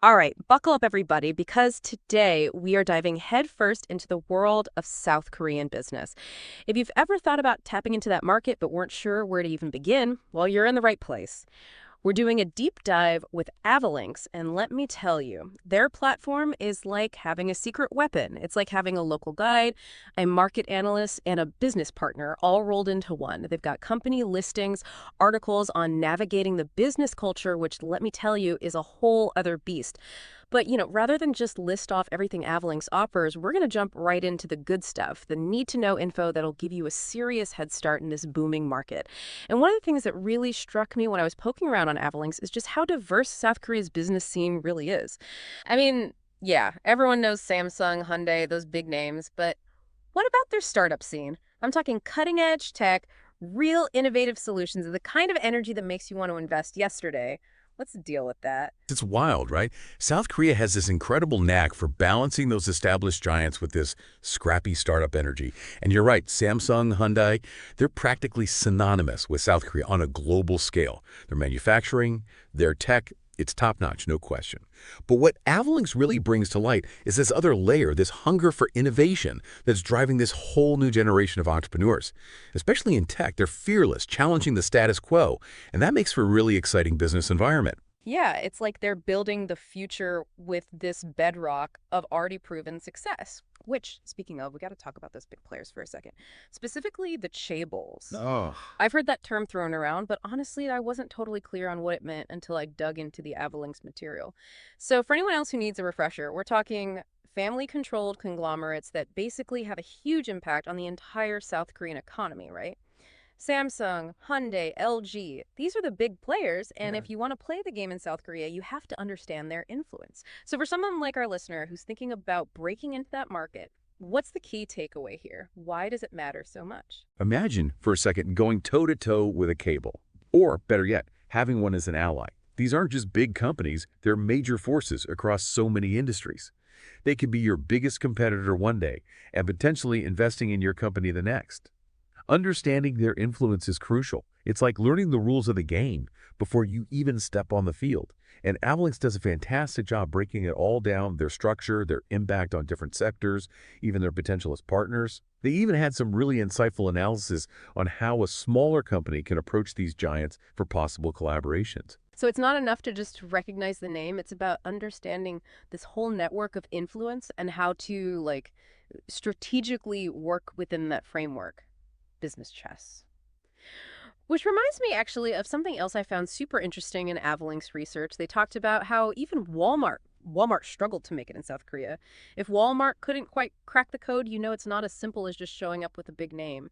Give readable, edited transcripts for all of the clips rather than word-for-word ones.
All right, buckle up, everybody, because today we are diving headfirst into the world of South Korean business. If you've ever thought about tapping into that market but weren't sure where to even begin, well, you're in the right place. We're doing a deep dive with Avalinks, and let me tell you, their platform is like having a secret weapon. It's like having a local guide, a market analyst, and a business partner all rolled into one. They've got company listings, articles on navigating the business culture, which, let me tell you, is a whole other beast. But, rather than just list off everything Avalinks offers, we're going to jump right into the good stuff, the need-to-know info that'll give you a serious head start in this booming market. And one of the things that really struck me when I was poking around on Avalinks is just how diverse South Korea's business scene really is. I mean, yeah, everyone knows Samsung, Hyundai, those big names, but what about their startup scene? I'm talking cutting-edge tech, real innovative solutions, and the kind of energy that makes you want to invest yesterday. What's the deal with that? It's wild, right? South Korea has this incredible knack for balancing those established giants with this scrappy startup energy. And you're right, Samsung, Hyundai, they're practically synonymous with South Korea on a global scale. Their manufacturing, their tech, it's top-notch, no question. But what Avalinx really brings to light is this other layer, this hunger for innovation that's driving this whole new generation of entrepreneurs. Especially in tech, they're fearless, challenging the status quo, and that makes for a really exciting business environment. Yeah, it's like they're building the future with this bedrock of already proven success. Which, speaking of, we got to talk about those big players for a second. Specifically, the chaebols. Oh, I've heard that term thrown around, but honestly, I wasn't totally clear on what it meant until I dug into the Avalinx material. So for anyone else who needs a refresher, we're talking family-controlled conglomerates that basically have a huge impact on the entire South Korean economy, right? Samsung, Hyundai, LG, these are the big players, and yeah. if you want to play the game in South Korea, you have to understand their influence. So for someone like our listener who's thinking about breaking into that market, what's the key takeaway here? Why does it matter so much? Imagine, for a second, going toe-to-toe with a cable. Or, better yet, having one as an ally. These aren't just big companies, they're major forces across so many industries. They could be your biggest competitor one day and potentially investing in your company the next. Understanding their influence is crucial. It's like learning the rules of the game before you even step on the field. And Avalinx does a fantastic job breaking it all down, their structure, their impact on different sectors, even their potential as partners. They even had some really insightful analysis on how a smaller company can approach these giants for possible collaborations. So it's not enough to just recognize the name, it's about understanding this whole network of influence and how to strategically work within that framework. Business chess. Which reminds me actually of something else I found super interesting in Avalink's research. They talked about how even Walmart struggled to make it in South Korea. If Walmart couldn't quite crack the code, it's not as simple as just showing up with a big name.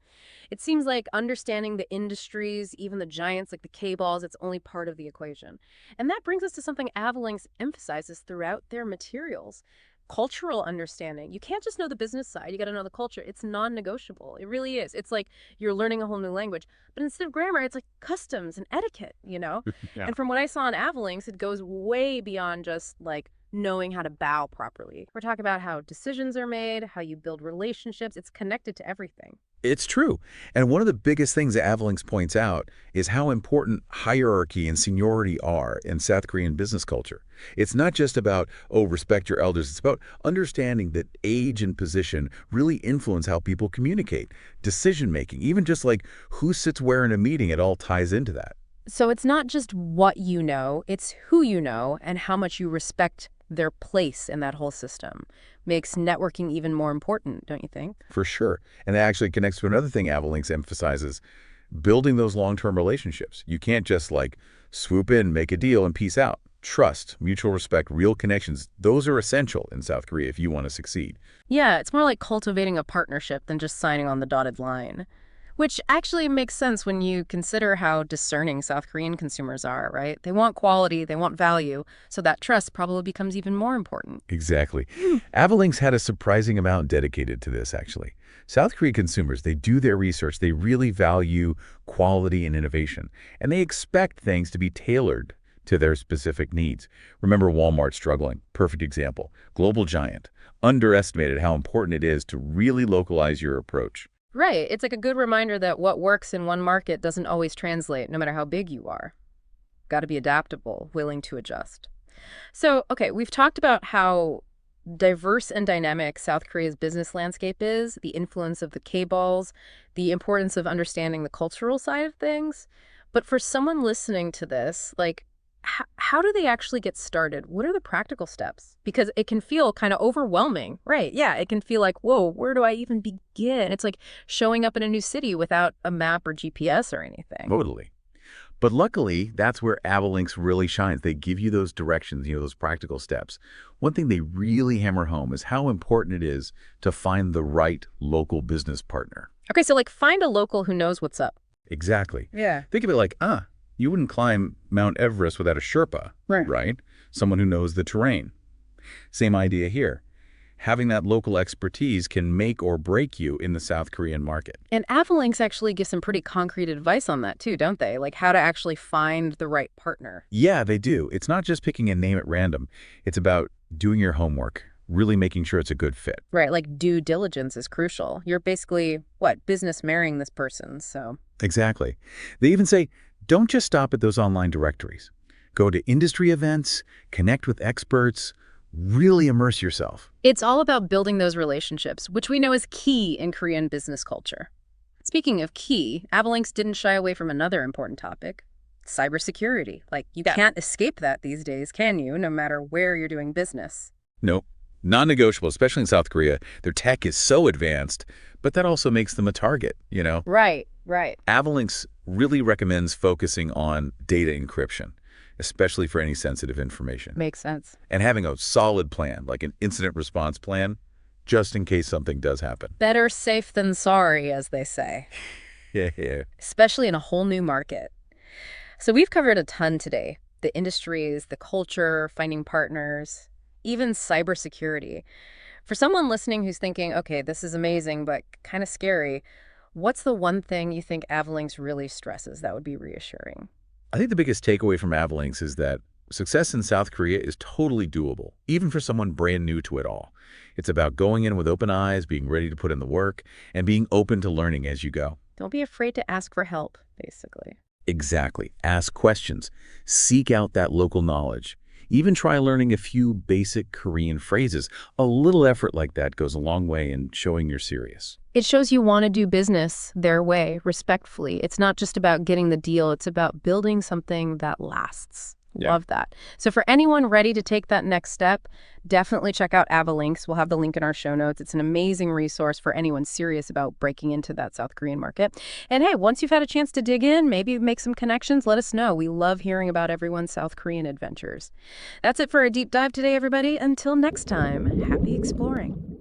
It seems like understanding the industries, even the giants like the K-balls, it's only part of the equation. And that brings us to something Avalinx emphasizes throughout their materials. Cultural understanding. You can't just know the business side. You got to know the culture. It's non-negotiable. It really is. It's like you're learning a whole new language. But instead of grammar, it's like customs and etiquette. Yeah. And from what I saw in Avalinx, it goes way beyond just like knowing how to bow properly. We're talking about how decisions are made, how you build relationships. It's connected to everything. It's true. And one of the biggest things that Avalinx points out is how important hierarchy and seniority are in South Korean business culture. It's not just about, oh, respect your elders. It's about understanding that age and position really influence how people communicate, decision making, even just like who sits where in a meeting, it all ties into that. So it's not just what you know, it's who you know and how much you respect their place in that whole system. Makes networking even more important, don't you think? For sure. And that actually connects to another thing Avalinx emphasizes, building those long-term relationships. You can't just like swoop in, make a deal, and peace out. Trust, mutual respect, real connections, those are essential in South Korea if you want to succeed. Yeah, it's more like cultivating a partnership than just signing on the dotted line. Which actually makes sense when you consider how discerning South Korean consumers are, right? They want quality, they want value, so that trust probably becomes even more important. Exactly. Avalinx had a surprising amount dedicated to this, actually. South Korean consumers, they do their research, they really value quality and innovation, and they expect things to be tailored to their specific needs. Remember Walmart struggling. Perfect example. Global giant. Underestimated how important it is to really localize your approach. Right, it's like a good reminder that what works in one market doesn't always translate, no matter how big you are. Got to be adaptable, willing to adjust. So, okay, we've talked about how diverse and dynamic South Korea's business landscape is, the influence of the K-balls, the importance of understanding the cultural side of things. But for someone listening to this, like, how do they actually get started? What are the practical steps? Because it can feel kind of overwhelming, right? Yeah, it can feel like, whoa, where do I even begin? It's like showing up in a new city without a map or GPS or anything. Totally. But luckily, that's where Avalinks really shines. They give you those directions, those practical steps. One thing they really hammer home is how important it is to find the right local business partner. Okay, so like find a local who knows what's up. Exactly. Yeah. Think of it like, you wouldn't climb Mount Everest without a Sherpa, right? Someone who knows the terrain. Same idea here. Having that local expertise can make or break you in the South Korean market. And Avalinks actually gives some pretty concrete advice on that too, don't they? Like how to actually find the right partner. Yeah, they do. It's not just picking a name at random. It's about doing your homework, really making sure it's a good fit. Right, like due diligence is crucial. You're basically, business marrying this person, so. Exactly. They even say, don't just stop at those online directories. Go to industry events, connect with experts, really immerse yourself. It's all about building those relationships, which we know is key in Korean business culture. Speaking of key, Avalinks didn't shy away from another important topic, cybersecurity. Like, you can't escape that these days, can you, no matter where you're doing business? Nope. Non-negotiable, especially in South Korea. Their tech is so advanced, but that also makes them a target. Right. Avalinks really recommends focusing on data encryption, especially for any sensitive information. Makes sense. And having a solid plan, like an incident response plan, just in case something does happen. Better safe than sorry, as they say. Yeah. Especially in a whole new market. So we've covered a ton today. The industries, the culture, finding partners, even cybersecurity. For someone listening who's thinking, okay, this is amazing, but kind of scary, what's the one thing you think Avalinks really stresses that would be reassuring? I think the biggest takeaway from Avalinks is that success in South Korea is totally doable, even for someone brand new to it all. It's about going in with open eyes, being ready to put in the work, and being open to learning as you go. Don't be afraid to ask for help, basically. Exactly. Ask questions. Seek out that local knowledge. Even try learning a few basic Korean phrases. A little effort like that goes a long way in showing you're serious. It shows you want to do business their way, respectfully. It's not just about getting the deal. It's about building something that lasts. Yeah. Love that. So for anyone ready to take that next step, definitely check out Avalinks. We'll have the link in our show notes. It's an amazing resource for anyone serious about breaking into that South Korean market. And hey, once you've had a chance to dig in, maybe make some connections, let us know. We love hearing about everyone's South Korean adventures. That's it for our deep dive today, everybody. Until next time, happy exploring.